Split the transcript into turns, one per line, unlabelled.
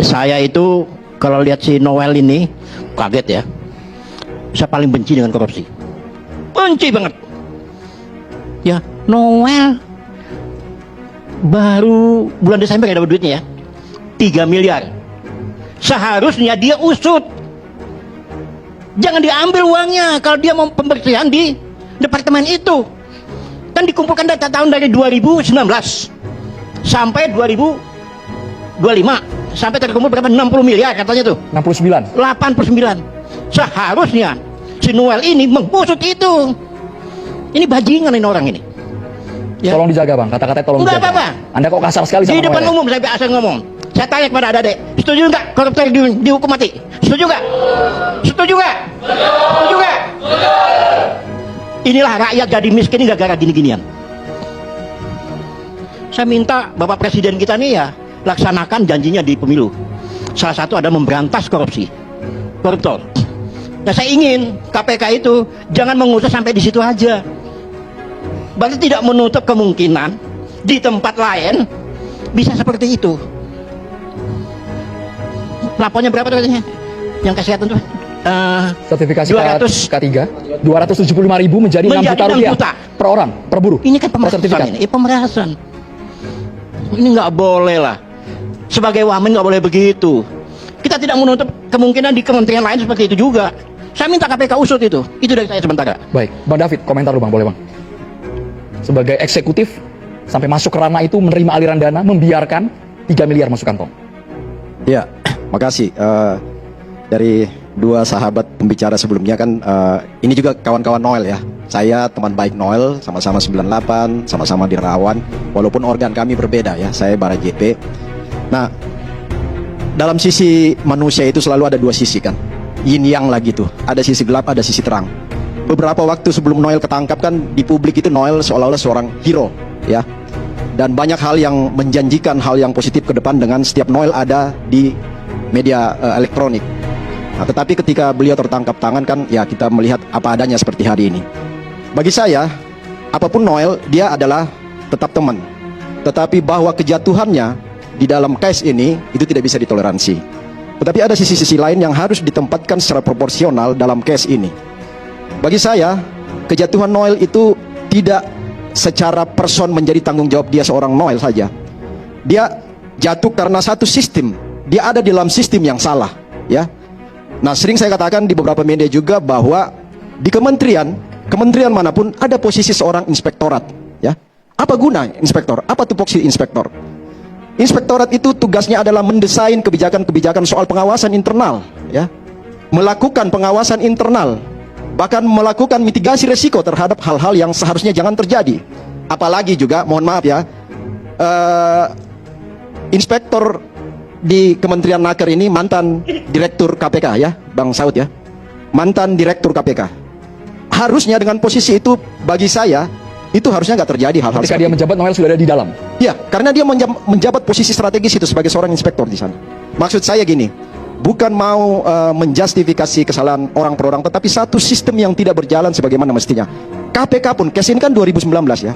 Saya itu kalau lihat si Noel ini kaget ya. Saya paling benci dengan korupsi. Benci banget. Ya, Noel baru bulan Desember ya dapat duitnya ya. 3 miliar. Seharusnya dia usut. Jangan diambil uangnya kalau dia mau pembersihan di departemen itu. Kan dikumpulkan data tahun dari 2019 sampai 2025 sampai terkumpul berapa? 60 miliar katanya tuh.
69.
89. Seharusnya si Noel ini mengusut itu. Ini bajingan ini orang ini. Ya.
Tolong dijaga bang, kata-katanya tolong
Enggak
dijaga.
apa-apa.
Anda kok kasar sekali sama
Di depan
Noel, ya?
umum saya biasa ngomong. Saya tanya kepada adik-adik, setuju nggak koruptor dihukum mati? Setuju nggak? Setuju nggak? Setuju nggak? Inilah rakyat jadi miskin ini gara-gara gini-ginian. Saya minta Bapak Presiden kita nih ya laksanakan janjinya di pemilu. Salah satu ada memberantas korupsi, koruptor. Nah saya ingin KPK itu jangan mengusut sampai di situ aja. Berarti tidak menutup kemungkinan di tempat lain bisa seperti itu. Lapornya berapa tuh katanya? Yang kesehatan tuh?
Sertifikasi
200.
K3 275.000 menjadi 6 juta rupiah per orang, per buruh.
Ini kan
per sertifikat.
pemerasan ini, pemerasan. Ini nggak boleh lah. Sebagai wamen nggak boleh begitu. Kita tidak menutup kemungkinan di kementerian lain seperti itu juga. Saya minta KPK usut itu. Itu dari saya sementara.
Baik, Bang David, komentar lu bang, boleh bang? Sebagai eksekutif sampai masuk ke ranah itu menerima aliran dana, membiarkan 3 miliar masuk kantong.
Ya, makasih. Dari dua sahabat pembicara sebelumnya kan, ini juga kawan-kawan Noel ya. Saya teman baik Noel, sama-sama 98, sama-sama dirawat. Walaupun organ kami berbeda ya, saya Bara JP. Nah, dalam sisi manusia itu selalu ada dua sisi kan. Yin yang lagi tuh, ada sisi gelap, ada sisi terang. Beberapa waktu sebelum Noel ketangkap kan di publik itu Noel seolah-olah seorang hero ya. Dan banyak hal yang menjanjikan hal yang positif ke depan dengan setiap Noel ada di media elektronik. Nah, tetapi ketika beliau tertangkap tangan kan ya kita melihat apa adanya seperti hari ini. Bagi saya, apapun Noel, dia adalah tetap teman. Tetapi bahwa kejatuhannya di dalam case ini itu tidak bisa ditoleransi. Tetapi ada sisi-sisi lain yang harus ditempatkan secara proporsional dalam case ini. Bagi saya, kejatuhan Noel itu tidak secara person menjadi tanggung jawab dia seorang Noel saja. Dia jatuh karena satu sistem. Dia ada di dalam sistem yang salah, ya. Nah, sering saya katakan di beberapa media juga bahwa di kementerian manapun ada posisi seorang inspektorat, ya. Apa guna inspektor? Apa tupoksi inspektor? Inspektorat itu tugasnya adalah mendesain kebijakan-kebijakan soal pengawasan internal, ya. Melakukan pengawasan internal, bahkan melakukan mitigasi resiko terhadap hal-hal yang seharusnya jangan terjadi. Apalagi juga, mohon maaf ya, inspektor di Kementerian Naker ini mantan direktur KPK ya, Bang Saud ya, mantan direktur KPK. Harusnya dengan posisi itu bagi saya itu harusnya nggak terjadi hal-hal
Ketika dia menjabat, Noel sudah ada di dalam.
Ya, karena dia menjabat posisi strategis itu sebagai seorang inspektor di sana. Maksud saya gini, bukan mau menjustifikasi kesalahan orang per orang, tetapi satu sistem yang tidak berjalan sebagaimana mestinya. KPK pun, case ini kan 2019 ya.